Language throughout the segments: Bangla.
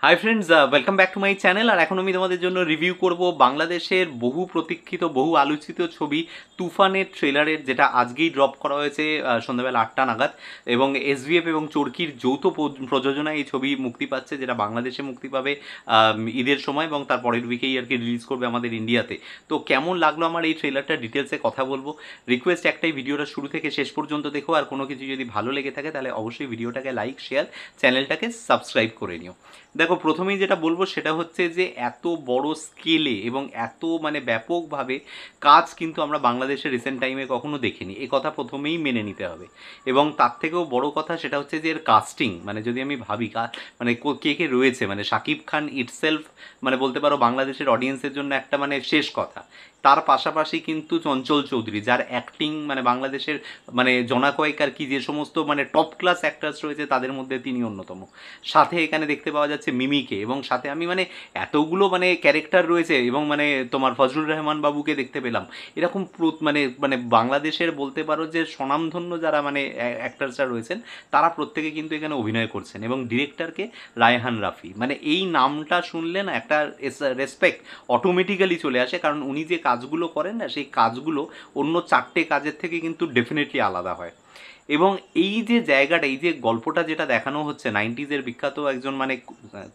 High friends, welcome back to my channel. আর এখন আমি তোমাদের জন্য রিভিউ করব বাংলাদেশের বহু প্রতীক্ষিত বহু আলোচিত ছবি তুফানের ট্রেলারের, যেটা আজকেই ড্রপ করা হয়েছে সন্ধ্যাবেলা 8টা নাগাদ। এবং এসভিএফ এবং চরকির যৌথ প্রযোজনায় এই ছবি মুক্তি পাচ্ছে, যেটা বাংলাদেশে মুক্তি পাবে ঈদের সময় এবং তার পরের উইকেই আর কি রিলিজ করবে আমাদের ইন্ডিয়াতে। তো কেমন লাগলো আমার এই ট্রেলারটা ডিটেলসে কথা বলবো। রিকোয়েস্ট একটাই, ভিডিওটা শুরু থেকে শেষ পর্যন্ত দেখো। আর কোনো কিছু যদি ভালো লেগে থাকে তাহলে অবশ্যই ভিডিওটাকে লাইক, শেয়ার, চ্যানেলটাকে সাবস্ক্রাইব করে নিও। দেখো, প্রথমেই যেটা বলবো সেটা হচ্ছে যে এত বড় স্কেলে এবং এত ব্যাপকভাবে কাজ কিন্তু আমরা বাংলাদেশের রিসেন্ট টাইমে কখনো দেখিনি, এ কথা প্রথমেই মেনে নিতে হবে। এবং তার থেকেও বড় কথা সেটা হচ্ছে যে এর কাস্টিং, যদি আমি ভাবি কে কে রয়েছে, শাকিব খান ইটসেলফ বলতে পারো বাংলাদেশের অডিয়েন্সের জন্য একটা শেষ কথা। তার পাশাপাশি কিন্তু চঞ্চল চৌধুরী, যার অ্যাক্টিং বাংলাদেশের জনা কয়েক আর কি যে সমস্ত টপ ক্লাস অ্যাক্টার্স রয়েছে তাদের মধ্যে তিনি অন্যতম। সাথে এখানে দেখতে পাওয়া যাচ্ছে মিমিকে, এবং সাথে আমি এতগুলো ক্যারেক্টার রয়েছে, এবং তোমার ফজলুর রহমান বাবুকে দেখতে পেলাম। এরকম বাংলাদেশের বলতে পারো যে স্বনামধন্য যারা অ্যাক্টার্সরা রয়েছেন তারা প্রত্যেকে কিন্তু এখানে অভিনয় করছেন। এবং ডিরেক্টরকে রায়হান রাফি, এই নামটা শুনলে না একটা রেসপেক্ট অটোমেটিক্যালি চলে আসে, কারণ উনি যে কাজগুলো করেন না সেই কাজগুলো অন্য 4টে কাজের থেকে কিন্তু ডেফিনেটলি আলাদা হয়। এবং এই যে জায়গাটা, এই যে গল্পটা যেটা দেখানো হচ্ছে, 90s বিখ্যাত একজন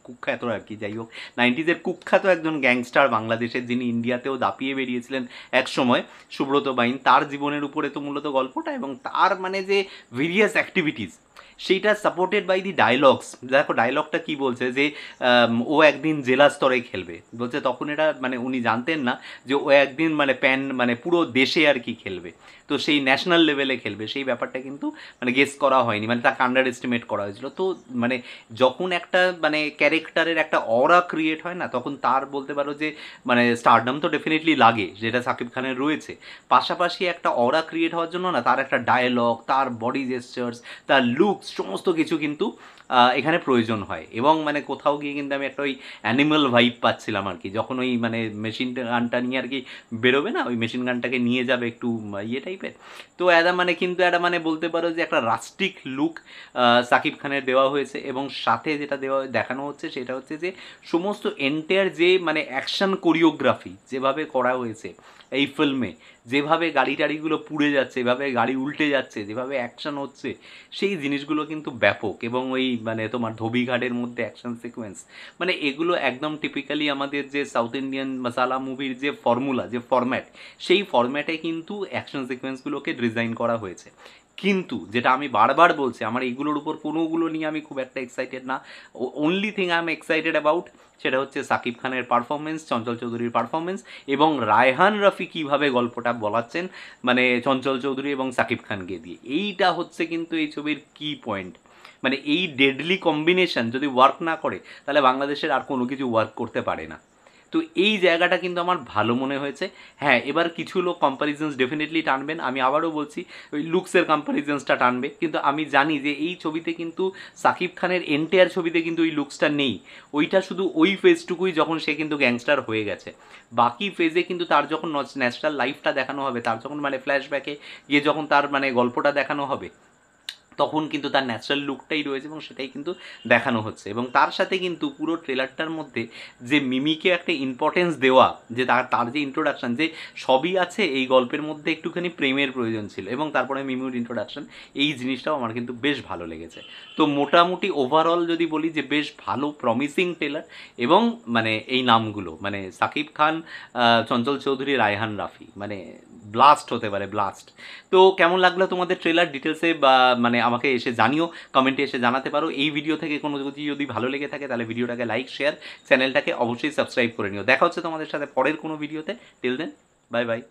কুখ্যাত আর কি, যাই হোক 90s কুখ্যাত একজন গ্যাংস্টার বাংলাদেশের, যিনি ইন্ডিয়াতেও দাপিয়ে বেরিয়েছিলেন এক সময়, সুব্রত বাইন, তার জীবনের উপরে তো মূলত গল্পটা। এবং তার যে ভেরিয়াস অ্যাক্টিভিটিস, সেইটা সাপোর্টেড বাই দি ডায়লগস। দেখো ডায়লগটা কি বলছে, যে ও একদিন জেলা স্তরে খেলবে বলছে, তখন এটা উনি জানতেন না যে ও একদিন পুরো দেশে আর কি খেলবে, তো সেই ন্যাশনাল লেভেলে খেলবে, সেই ব্যাপারটা কিন্তু গেস করা হয়নি, তাকে আন্ডার এস্টিমেট করা হয়েছিল। তো যখন একটা ক্যারেক্টারের একটা অরা ক্রিয়েট হয় না, তখন তার বলতে পারো যে স্টারডাম তো ডেফিনেটলি লাগে, যেটা সাকিব খানের রয়েছে। পাশাপাশি একটা অরা ক্রিয়েট হওয়ার জন্য না, তার একটা ডায়লগ, তার বডি জেস্টার্স, তার লুকস, সমস্ত কিছু কিন্তু এখানে প্রয়োজন হয়। এবং কোথাও গিয়ে কিন্তু আমি একটা ওই অ্যানিমাল ভাইব পাচ্ছিলাম আর কি, যখন ওই মেশিন গানটা নিয়ে আর কি বেরোবে না, ওই মেশিন গানটাকে নিয়ে যাবে একটু ইয়ে টাইপের। তো কিন্তু একটা বলতে পারো যে একটা রাস্টিক লুক সাকিব খানের দেওয়া হয়েছে। এবং সাথে যেটা দেখানো হচ্ছে সেটা হচ্ছে যে সমস্ত এন্টায়ার যে অ্যাকশন কোরিওগ্রাফি যেভাবে করা হয়েছে এই ফিল্মে, যেভাবে গাড়ি টাড়িগুলো পুড়ে যাচ্ছে, যেভাবে গাড়ি উল্টে যাচ্ছে, যেভাবে অ্যাকশন হচ্ছে, সেই জিনিসগুলো কিন্তু ব্যাপক। এবং ওই তোমার ধোবিঘাটের মধ্যে অ্যাকশন সিকোয়েন্স, এগুলো একদম টিপিক্যালি আমাদের যে সাউথ ইন্ডিয়ান মশালা মুভির যে ফর্মুলা, যে ফরম্যাট, সেই ফরম্যাটে কিন্তু অ্যাকশন সিকোয়েন্সগুলোকে ডিজাইন করা হয়েছে। কিন্তু যেটা আমি বারবার বলছি, আমার এইগুলোর উপর কোনোগুলো নিয়ে আমি খুব একটা এক্সাইটেড না। Only thing I am excited about সেটা হচ্ছে সাকিব খানের পারফরমেন্স, চঞ্চল চৌধুরীর পারফরমেন্স, এবং রায়হান রাফি কীভাবে গল্পটা বলাচ্ছেন চঞ্চল চৌধুরী এবং সাকিব খানকে দিয়ে। এইটা হচ্ছে কিন্তু এই ছবির কি পয়েন্ট। এই ডেডলি কম্বিনেশন যদি ওয়ার্ক না করে তাহলে বাংলাদেশের আর কোনো কিছু ওয়ার্ক করতে পারে না। তো এই জায়গাটা কিন্তু আমার ভালো মনে হয়েছে। হ্যাঁ, এবার কিছু লোক কম্প্যারিজনস ডেফিনেটলি টানবেন, আমি আবারও বলছি ওই লুকসের কম্প্যারিজনসটা টানবে, কিন্তু আমি জানি যে এই ছবিতে কিন্তু সাকিব খানের এন্টায়ার ছবিতে কিন্তু ওই লুকসটা নেই। ওইটা শুধু ওই ফেজটুকুই যখন সে কিন্তু গ্যাংস্টার হয়ে গেছে। বাকি ফেজে কিন্তু তার যখন ন্যাচারাল লাইফটা দেখানো হবে, তার যখন ফ্ল্যাশব্যাকে গিয়ে যখন তার গল্পটা দেখানো হবে, তখন কিন্তু তার ন্যাচারাল লুকটাই রয়েছে এবং সেটাই কিন্তু দেখানো হচ্ছে। এবং তার সাথে কিন্তু পুরো ট্রেলারটার মধ্যে যে মিমিকে একটা ইম্পর্টেন্স দেওয়া, যে তার যে ইন্ট্রোডাকশান, যে সবই আছে এই গল্পের মধ্যে, একটুখানি প্রেমের প্রয়োজন ছিল এবং তারপরে মিমির ইন্ট্রোডাকশান, এই জিনিসটাও আমার কিন্তু বেশ ভালো লেগেছে। তো মোটামুটি ওভারঅল যদি বলি যে বেশ ভালো প্রমিসিং ট্রেলার। এবং এই নামগুলো সাকিব খান, চঞ্চল চৌধুরী, রায়হান রাফি, ব্লাস্ট হতে পারে, ব্লাস্ট। তো কেমন লাগলো তোমাদের ট্রেলার, ডিটেলসে বা আমাকে এসে জানিও, কমেন্টে এসে জানাতে পারো। এই ভিডিও থেকে কোনো যদি ভালো লেগে থাকে তাহলে ভিডিওটাকে লাইক, শেয়ার, চ্যানেলটাকে অবশ্যই সাবস্ক্রাইব করে নিও। দেখা হচ্ছে তোমাদের সাথে পরের কোনো ভিডিওতে। Till then, bye by.